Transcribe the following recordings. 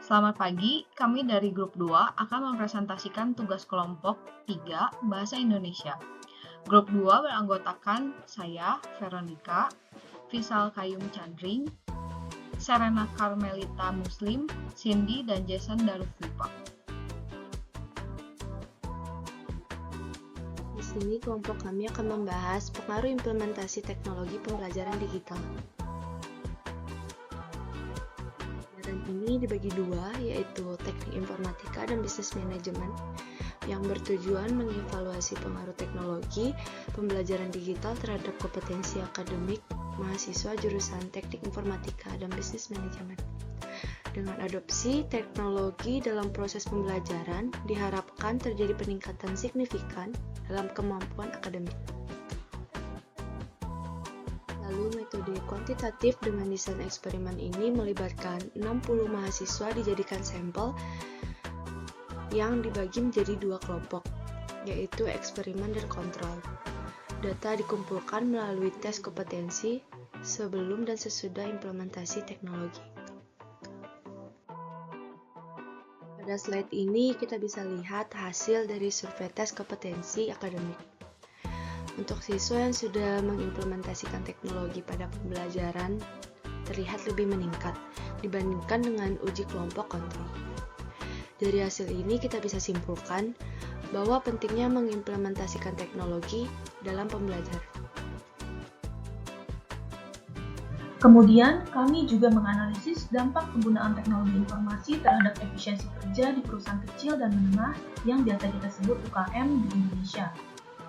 Selamat pagi, kami dari grup 2 akan mempresentasikan tugas kelompok 3 Bahasa Indonesia. Grup 2 beranggotakan saya, Veronica, Visal Kayum Chandring, Serena Carmelita Muslim, Cindy, dan Jason Daruf Vipa. Di sini kelompok kami akan membahas pengaruh implementasi teknologi pembelajaran digital. Pembelajaran ini dibagi dua, yaitu teknik informatika dan bisnis manajemen, yang bertujuan mengevaluasi pengaruh teknologi pembelajaran digital terhadap kompetensi akademik mahasiswa jurusan teknik informatika dan bisnis manajemen. Dengan adopsi teknologi dalam proses pembelajaran, diharapkan terjadi peningkatan signifikan dalam kemampuan akademik. Lalu metode kuantitatif dengan desain eksperimen ini melibatkan 60 mahasiswa dijadikan sampel yang dibagi menjadi dua kelompok, yaitu eksperimen dan kontrol. Data dikumpulkan melalui tes kompetensi sebelum dan sesudah implementasi teknologi. Pada slide ini kita bisa lihat hasil dari survei tes kompetensi akademik. Untuk siswa yang sudah mengimplementasikan teknologi pada pembelajaran terlihat lebih meningkat dibandingkan dengan uji kelompok kontrol. Dari hasil ini kita bisa simpulkan bahwa pentingnya mengimplementasikan teknologi dalam pembelajaran. Kemudian, kami juga menganalisis dampak penggunaan teknologi informasi terhadap efisiensi kerja di perusahaan kecil dan menengah yang biasa kita sebut UKM di Indonesia.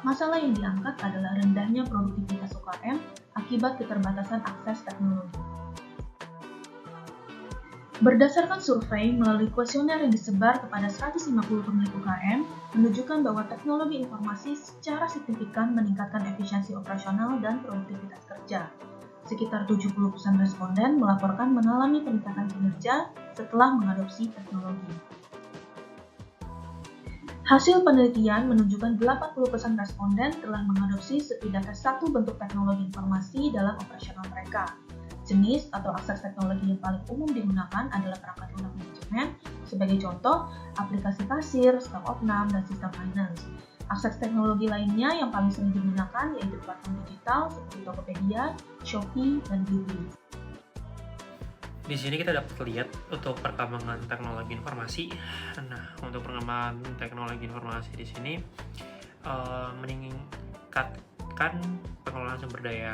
Masalah yang diangkat adalah rendahnya produktivitas UKM akibat keterbatasan akses teknologi. Berdasarkan survei melalui kuesioner yang disebar kepada 150 pemilik UKM, menunjukkan bahwa teknologi informasi secara signifikan meningkatkan efisiensi operasional dan produktivitas kerja. Sekitar 70% responden melaporkan mengalami peningkatan kinerja setelah mengadopsi teknologi. Hasil penelitian menunjukkan 80% responden telah mengadopsi setidaknya satu bentuk teknologi informasi dalam operasional mereka. Jenis atau akses teknologi yang paling umum digunakan adalah perangkat lunak manajemen, sebagai contoh aplikasi kasir, stock of name, dan sistem finance. Akses teknologi lainnya yang paling sering digunakan yaitu platform digital seperti Tokopedia, Shopee, dan Blibli. Di sini kita dapat lihat untuk perkembangan teknologi informasi. Nah, untuk perkembangan teknologi informasi di sini meningkatkan pengelolaan sumber daya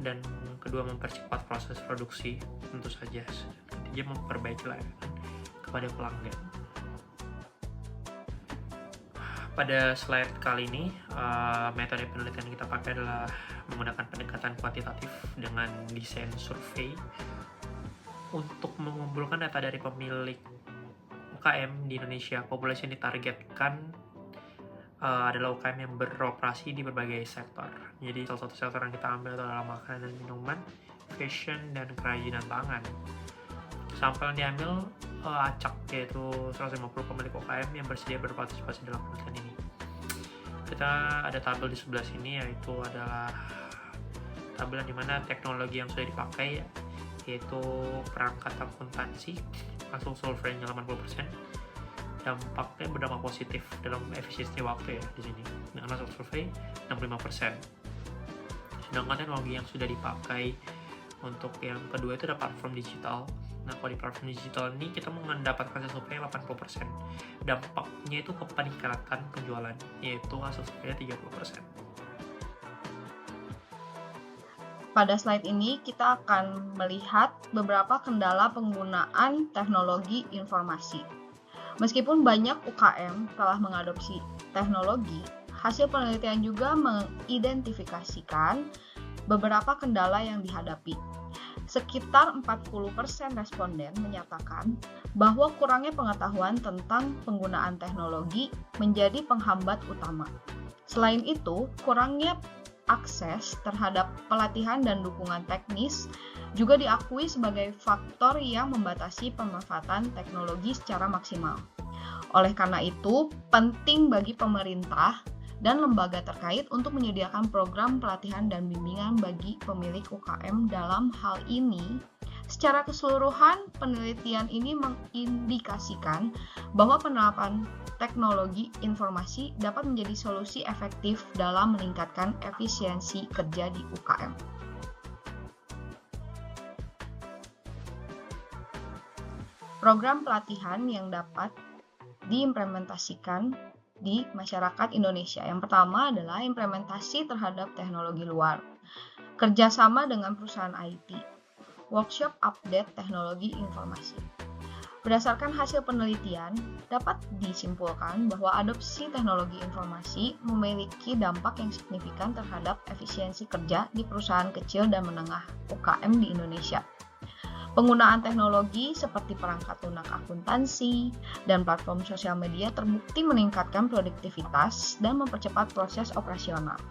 dan kedua mempercepat proses produksi, tentu saja. Ketiga memperbaiki layanan kepada pelanggan. Pada slide kali ini, metode penelitian kita pakai adalah menggunakan pendekatan kuantitatif dengan desain survei untuk mengumpulkan data dari pemilik UKM di Indonesia. Populasi yang ditargetkan adalah UKM yang beroperasi di berbagai sektor. Jadi salah satu sektor yang kita ambil adalah makanan dan minuman, fashion, dan kerajinan tangan. Sampel yang diambil acak, yaitu 150 pemilik UKM yang bersedia berpartisipasi dalam penelitian ini. Kita ada tabel di sebelah sini, yaitu adalah tabel di mana teknologi yang sudah dipakai, yaitu perangkat akuntansi, masuk surveinya 80%, dampaknya berdampak positif dalam efisiensi waktu ya di sini, dengan masuk survei 65%. Sedangkan teknologi yang sudah dipakai untuk yang kedua itu ada platform digital. Nah, kalau di platform digital ini kita mendapatkan hasil survei 80%. Dampaknya itu ke peningkatan penjualan, yaitu hasil survei 30%. Pada slide ini kita akan melihat beberapa kendala penggunaan teknologi informasi. Meskipun banyak UKM telah mengadopsi teknologi, hasil penelitian juga mengidentifikasikan beberapa kendala yang dihadapi. Sekitar 40% responden menyatakan bahwa kurangnya pengetahuan tentang penggunaan teknologi menjadi penghambat utama. Selain itu, kurangnya akses terhadap pelatihan dan dukungan teknis juga diakui sebagai faktor yang membatasi pemanfaatan teknologi secara maksimal. Oleh karena itu, penting bagi pemerintah dan lembaga terkait untuk menyediakan program pelatihan dan bimbingan bagi pemilik UKM dalam hal ini Secara keseluruhan, penelitian ini mengindikasikan bahwa penerapan teknologi informasi dapat menjadi solusi efektif dalam meningkatkan efisiensi kerja di UKM. Program pelatihan yang dapat diimplementasikan di masyarakat Indonesia. Yang pertama adalah implementasi terhadap teknologi luar, kerjasama dengan perusahaan IT, workshop update teknologi informasi. Berdasarkan hasil penelitian, dapat disimpulkan bahwa adopsi teknologi informasi memiliki dampak yang signifikan terhadap efisiensi kerja di perusahaan kecil dan menengah UKM di Indonesia. Penggunaan teknologi seperti perangkat lunak akuntansi dan platform sosial media terbukti meningkatkan produktivitas dan mempercepat proses operasional.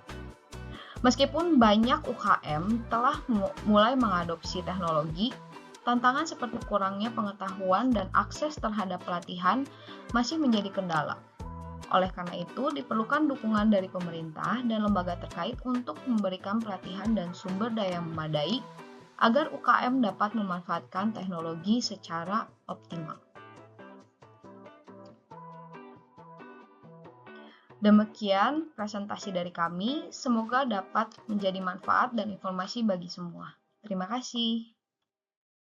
Meskipun banyak UKM telah mulai mengadopsi teknologi, tantangan seperti kurangnya pengetahuan dan akses terhadap pelatihan masih menjadi kendala. Oleh karena itu, diperlukan dukungan dari pemerintah dan lembaga terkait untuk memberikan pelatihan dan sumber daya yang memadai agar UKM dapat memanfaatkan teknologi secara optimal. Demikian presentasi dari kami, semoga dapat menjadi manfaat dan informasi bagi semua. Terima kasih.